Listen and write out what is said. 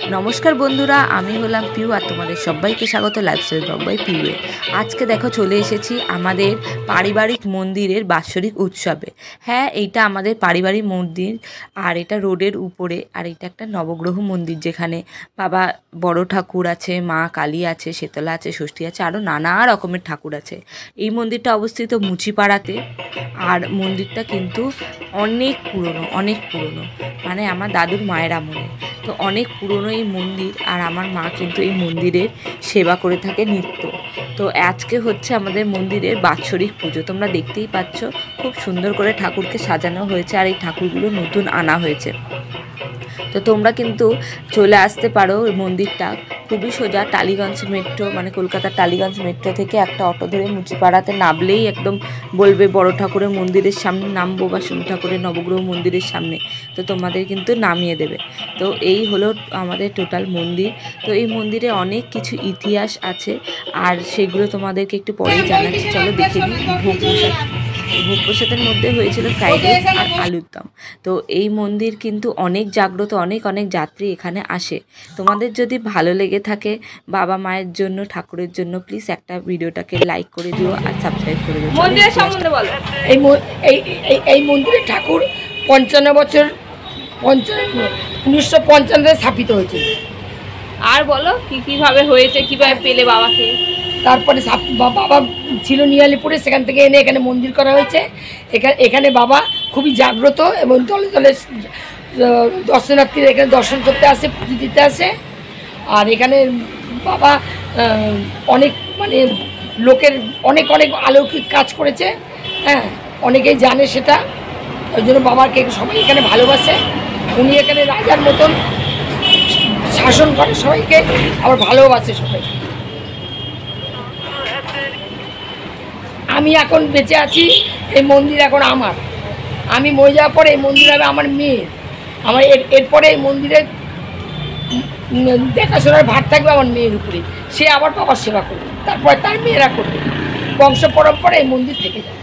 নমস্কার বন্ধুরা, আমি হলাম পিউ আর তোমাদের সবাইকে স্বাগত লাইফস্টাইল ব্লগ বাই পিউয়ে। আজকে দেখো চলে এসেছি আমাদের পারিবারিক মন্দিরের বাৎসরিক উৎসবে। হ্যাঁ, এইটা আমাদের পারিবারিক মন্দির আর এটা রোডের উপরে। আর এটা একটা নবগ্রহ মন্দির, যেখানে বাবা বড় ঠাকুর আছে, মা কালী আছে, শীতলা আছে, ষষ্ঠী আছে, আরও নানা রকমের ঠাকুর আছে। এই মন্দিরটা অবস্থিত মুচিপাড়াতে। আর মন্দিরটা কিন্তু অনেক পুরনো, মানে আমার দাদুর মায়ের আমলে। তো অনেক পুরনো এই মন্দির, আর আমার মা কিন্তু এই মন্দিরের সেবা করে থাকে নিত্য। তো আজকে হচ্ছে আমাদের মন্দিরের বাৎসরিক পুজো, তোমরা দেখতেই পাচ্ছ। খুব সুন্দর করে ঠাকুরকে সাজানো হয়েছে, আর এই ঠাকুরগুলো নতুন আনা হয়েছে। তো তোমরা কিন্তু চলে আসতে পারো। ওই মন্দিরটা খুবই সোজা, টালিগঞ্জ মেট্রো, মানে কলকাতার টালিগঞ্জ মেট্রো থেকে একটা অটো ধরে মুচিপাড়াতে নামলেই একদম বলবে বড় ঠাকুরের মন্দিরের সামনে নামবো, বা শনি ঠাকুরের নবগ্রহ মন্দিরের সামনে। তো তোমাদের কিন্তু নামিয়ে দেবে। তো এই হলো আমাদের টোটাল মন্দির। তো এই মন্দিরে অনেক কিছু ইতিহাস আছে, আর সেগুলো তোমাদেরকে একটু পরেই জানাচ্ছি। চলো দেখে নিই। ভোগ প্রসাদের মধ্যে হয়েছিল ফ্রাইড রাইস আর আলুর দম। তো এই মন্দির কিন্তু অনেক জাগ্রত, অনেক যাত্রী এখানে আসে। তোমাদের যদি ভালো লেগে থাকে বাবা মায়ের জন্য, ঠাকুরের জন্য, প্লিজ একটা ভিডিওটাকে লাইক করে দিও আর সাবস্ক্রাইব করে দিও। মন্দিরের সম্বন্ধে বলো। এই মন্দিরের ঠাকুর 55 বছর 1955 স্থাপিত হয়েছিল। আর বলো কিভাবে হয়েছে, কিভাবে পেলে বাবাকে? তারপরে বাবা ছিল নিয়ালিপুরে, সেখান থেকে এনে এখানে মন্দির করা হয়েছে। এখানে বাবা খুবই জাগ্রত, এবং দলে দলে দর্শনার্থীরা এখানে দর্শন করতে আসে, পুজো দিতে আসে। আর এখানে বাবা অনেক মানে লোকের অনেক অলৌকিক কাজ করেছে। হ্যাঁ, অনেকেই জানে সেটা। ওই জন্য বাবাকে সবাই এখানে ভালোবাসে। উনি এখানে রাজার মতন শাসন করে সবাইকে, আবার ভালোবাসে সবাই। আমি এখন বেঁচে আছি, এই মন্দির এখন আমার। আমি মরে যাওয়ার পরে এই মন্দির হবে আমার মেয়ের। আমার এরপরে এই মন্দিরের দেখাশোনার ভার থাকবে আমার মেয়ের উপরে। সে আবার বাবার সেবা করবে, তারপরে তার মেয়েরা করবে। বংশ পরম্পরা এই মন্দির থেকে যায়।